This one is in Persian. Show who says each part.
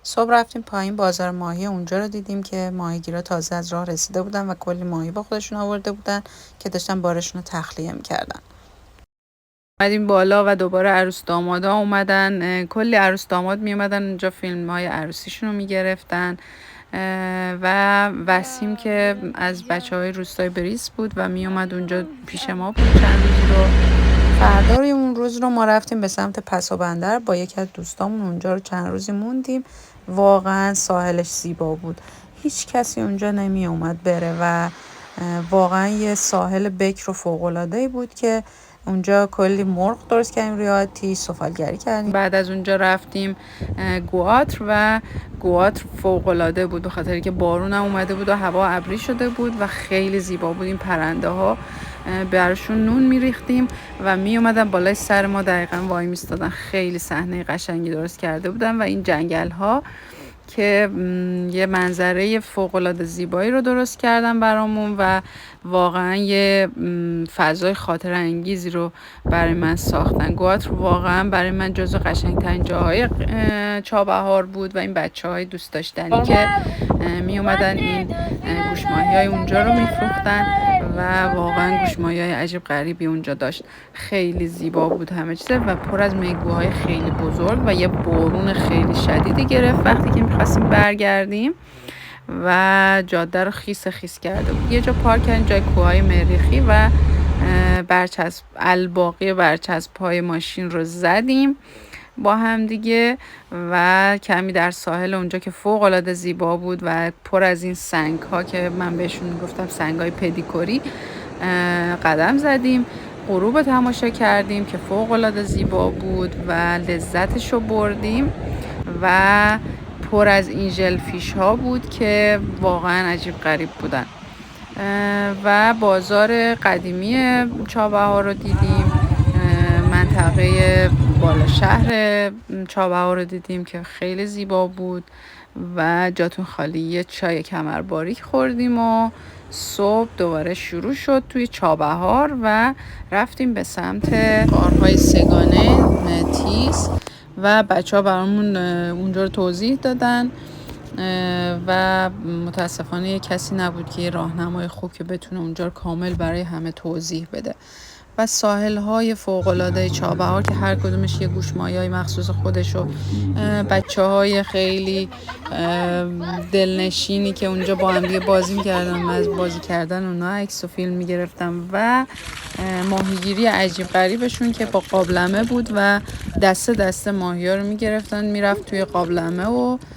Speaker 1: صبح رفتیم پایین بازار ماهی، اونجا رو دیدیم که ماهیگیرا تازه از راه رسیده بودن و کلی ماهی با خودشون آورده بودن که داشتن بارشون رو تخلیه می‌کردن. اومدیم بالا و دوباره عروس دامادا اومدن، کلی عروس داماد می اومدن اونجا فیلم‌های عروسیشون رو می‌گرفتن و وسیم که از بچه‌های روستای بریس بود و می اومد اونجا پیش ما بود چند روزی رو. فردا روی اون روز رو ما رفتیم به سمت پسابندر با یکی از دوستامون، اونجا رو چند روزی موندیم. واقعا ساحلش زیبا بود، هیچ کسی اونجا نمی اومد بره و واقعا یه ساحل بکر و فوق‌العاده‌ای بود که اونجا کلی مرغ درست کردیم روی آتیش، سفالگری کردیم. بعد از اونجا رفتیم گواتر و گواتر فوق‌العاده بود به خاطر که بارون هم اومده بود و هوا ابری شده بود و خیلی زیبا بود. این پرنده ها براشون نون میریختیم و می اومدن بالای سر ما دقیقاً وای میستادن. خیلی صحنه قشنگی درست کرده بودن و این جنگل ها که یه منظره فوق‌العاده زیبایی رو درست کردن برامون و واقعا یه فضای خاطره انگیزی رو برای من ساختن. گواتر واقعا برای من جزو قشنگترین جاهای چابهار بود و این بچه‌های دوست داشتنی که می اومدن این گوشماهی‌های اونجا رو میفروختن و واقعا گوشماهی‌های عجیب غریبی اونجا داشت. خیلی زیبا بود همه چیز و پر از میگوهای خیلی بزرگ و یه بارون خیلی شدیدی گرفت وقتی که می‌خواستیم برگردیم و جاده رو خیس خیس کرده بود. یه جا پارک کردیم جای کوههای مریخی و برچسب الباقی برچسب‌های ماشین رو زدیم با هم دیگه و کمی در ساحل اونجا که فوق‌العاده زیبا بود و پر از این سنگ‌ها که من بهشون میگفتم سنگ‌های پدیکوری قدم زدیم. غروب تماشا کردیم که فوق‌العاده زیبا بود و لذتش رو بردیم و پر از این ژلفیش ها بود که واقعا عجیب غریب بودن و بازار قدیمی چابهار رو دیدیم. منطقه بالا شهر چابهار رو دیدیم که خیلی زیبا بود و جاتون خالی. یه چای کمرباریک خوردیم و صبح دوباره شروع شد توی چابهار و رفتیم به سمت غارهای سگانه تیز و بچه ها برامون اونجا رو توضیح دادن و متاسفانه یه کسی نبود که یه راهنمای خوب که بتونه اونجا رو کامل برای همه توضیح بده. و ساحل‌های فوق‌العاده چابهار که هر کدومش یه گوشماهی‌های مخصوص خودشو، بچه‌های خیلی دلنشینی که اونجا با هم دیگه بازی می‌کردن و از بازی کردن اونا عکس و فیلم می‌گرفتم و ماهیگیری عجیب غریبشون که با قابلمه بود و دسته دسته ماهی‌ها رو می‌گرفتن میرفت توی قابلمه و